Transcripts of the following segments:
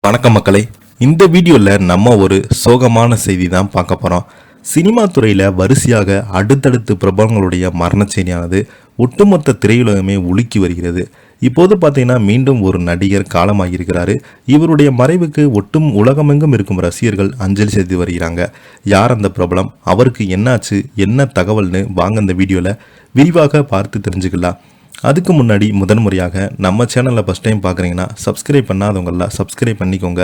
வணக்கம் மக்களே. இந்த வீடியோவில் நம்ம ஒரு சோகமான செய்தி தான் பார்க்க போகிறோம். சினிமா துறையில் வரிசையாக அடுத்தடுத்து பிரபலங்களுடைய மரண செய்தியானது ஒட்டுமொத்த திரையுலகமே உலுக்கி வருகிறது. இப்போது பார்த்தீங்கன்னா மீண்டும் ஒரு நடிகர் காலமாகியிருக்கிறாரு. இவருடைய மறைவுக்கு ஒட்டும் உலகமெங்கும் இருக்கும் ரசிகர்கள் அஞ்சலி செலுத்தி வருகிறாங்க. யார் அந்த பிரபலம், அவருக்கு என்னாச்சு, என்ன தகவல்னு வாங்க இந்த வீடியோவில் விரிவாக பார்த்து தெரிஞ்சுக்கலாம். அதுக்கு முன்னாடி முதன்முறையாக நம்ம சேனலில் ஃபஸ்ட் டைம் பார்க்குறீங்கன்னா சப்ஸ்கிரைப் பண்ணாதவங்களாம் சப்ஸ்கிரைப் பண்ணிக்கோங்க.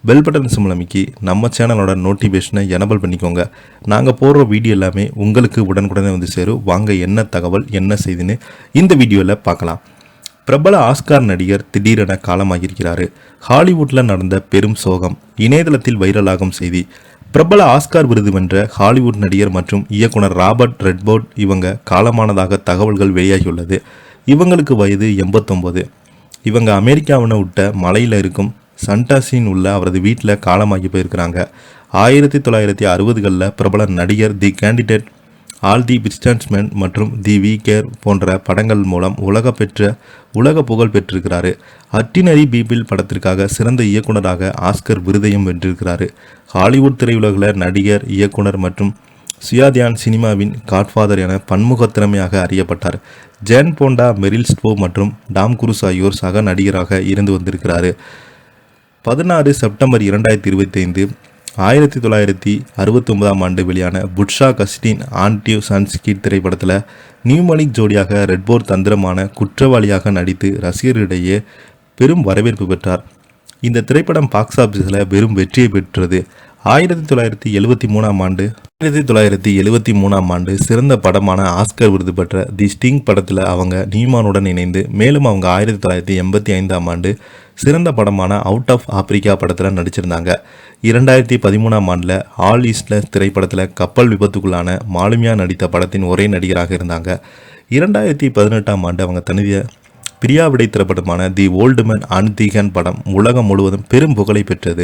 பெல் பட்டன் சிம்பிள் அமைக்கி நம்ம சேனலோட நோட்டிஃபிகேஷனை எனபிள் பண்ணிக்கோங்க. நாங்கள் போடுற வீடியோ எல்லாமே உங்களுக்கு உடனுக்குடனே வந்து சேரும். வாங்க என்ன தகவல் என்ன செய்தின்னு இந்த வீடியோவில் பார்க்கலாம். பிரபல ஆஸ்கார் நடிகர் திடீரென காலமாகியிருக்கிறாரு. ஹாலிவுட்டில் நடந்த பெரும் சோகம். இணையதளத்தில் வைரலாகும் செய்தி. பிரபல ஆஸ்கார் விருது வென்ற ஹாலிவுட் நடிகர் மற்றும் இயக்குனர் ராபர்ட் ரெட்ஃபோர்ட் இவங்க காலமானதாக தகவல்கள் வெளியாகியுள்ளது. இவங்களுக்கு வயது 89. இவங்க அமெரிக்காவினை விட்ட மலையில் இருக்கும் சண்டாசின் உள்ள அவரது வீட்டில் காலமாகி போயிருக்கிறாங்க. 1960களில் பிரபல நடிகர் தி கேண்டிடேட், ஆல் தி பிரிஸ்டான்ஸ்மேன் மற்றும் தி வீக்கேர் போன்ற படங்கள் மூலம் உலக புகழ் பெற்றிருக்கிறாரு. அட்டினரி பீப்பிள் படத்திற்காக சிறந்த இயக்குனராக ஆஸ்கர் விருதையும் வென்றிருக்கிறாரு. ஹாலிவுட் திரையுலகில் நடிகர், இயக்குனர் மற்றும் சுயாதியான் சினிமாவின் காட்ஃபாதர் என பன்முகத்திறமையாக அறியப்பட்டார். ஜேன் போண்டா, மெரில் ஸ்ட்ரோப் மற்றும் டாம் குரூஸ் ஆகியோர் சக நடிகராக இருந்து வந்திருக்கிறார். 16 செப்டம்பர் 2025 1969ஆம் ஆண்டு வெளியான புட்ஷா கஸ்டின் ஆன்டிவ் சன்ஸ்கிட் திரைப்படத்தில் நியூமனிக் ஜோடியாக ரெட்ஃபோர்ட் தந்திரமான குற்றவாளியாக நடித்து ரசிகர்களிடையே பெரும் வரவேற்பு பெற்றார். இந்த திரைப்படம் பாக்ஸ் ஆஃபீஸில் பெரும் வெற்றியை பெற்றது. 1973ஆம் ஆண்டு சிறந்த படமான ஆஸ்கர் விருது பெற்ற தி ஸ்டிங் படத்தில் அவங்க நியூமானுடன் இணைந்து, மேலும் அவங்க 1985ஆம் ஆண்டு சிறந்த படமான அவுட் ஆஃப் ஆப்பிரிக்கா படத்தில் நடிச்சிருந்தாங்க. 2013ஆம் ஆண்டில் ஆல் ஈஸ்ட்லஸ் திரைப்படத்தில் கப்பல் விபத்துக்குள்ளான மாலுமியா நடித்த படத்தின் ஒரே நடிகராக இருந்தாங்க. 2018ஆம் ஆண்டு அவங்க தனிய பிரியாவிடை திரைப்படமான தி old man and the can படம் உலகம் முழுவதும் பெரும் புகழை பெற்றது.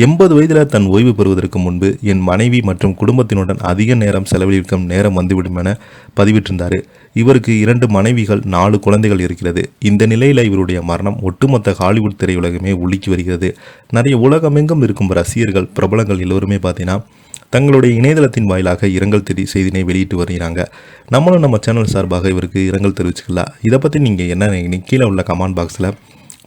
80 வயதில் தன் ஓய்வு பெறுவதற்கு முன்பு என் மனைவி மற்றும் குடும்பத்தினுடன் அதிக நேரம் செலவழிக்கும் நேரம் வந்துவிடும் என பதிவிட்டிருந்தார். இவருக்கு 2 மனைவிகள், 4 குழந்தைகள் இருக்கிறது. இந்த நிலையில் இவருடைய மரணம் ஒட்டுமொத்த ஹாலிவுட் திரையுலகமே உலுக்கி வருகிறது. நிறைய உலகமெங்கும் இருக்கும் ரசிகர்கள், பிரபலங்கள் எல்லோருமே பார்த்தீங்கன்னா தங்களுடைய இணையதளத்தின் வாயிலாக இரங்கல் செய்தினை வெளியிட்டு வருகிறாங்க. நம்மளும் நம்ம சேனல் சார்பாக இவருக்கு இரங்கல் தெரிவிச்சுக்கலாம். இதை பற்றி நீங்கள் என்ன நினைக்கிறீங்க? கீழே உள்ள கமெண்ட் பாக்ஸில்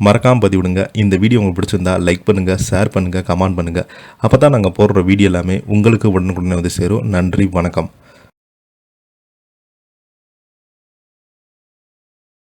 மறக்காமல் பதிவிடுங்க. இந்த வீடியோ உங்களுக்கு பிடிச்சிருந்தா லைக் பண்ணுங்கள், ஷேர் பண்ணுங்கள், கமெண்ட் பண்ணுங்கள். அப்போ தான் நாங்கள் போடுற வீடியோ எல்லாமே உங்களுக்கு உடனுக்குடனே வந்து சேரும். நன்றி, வணக்கம்.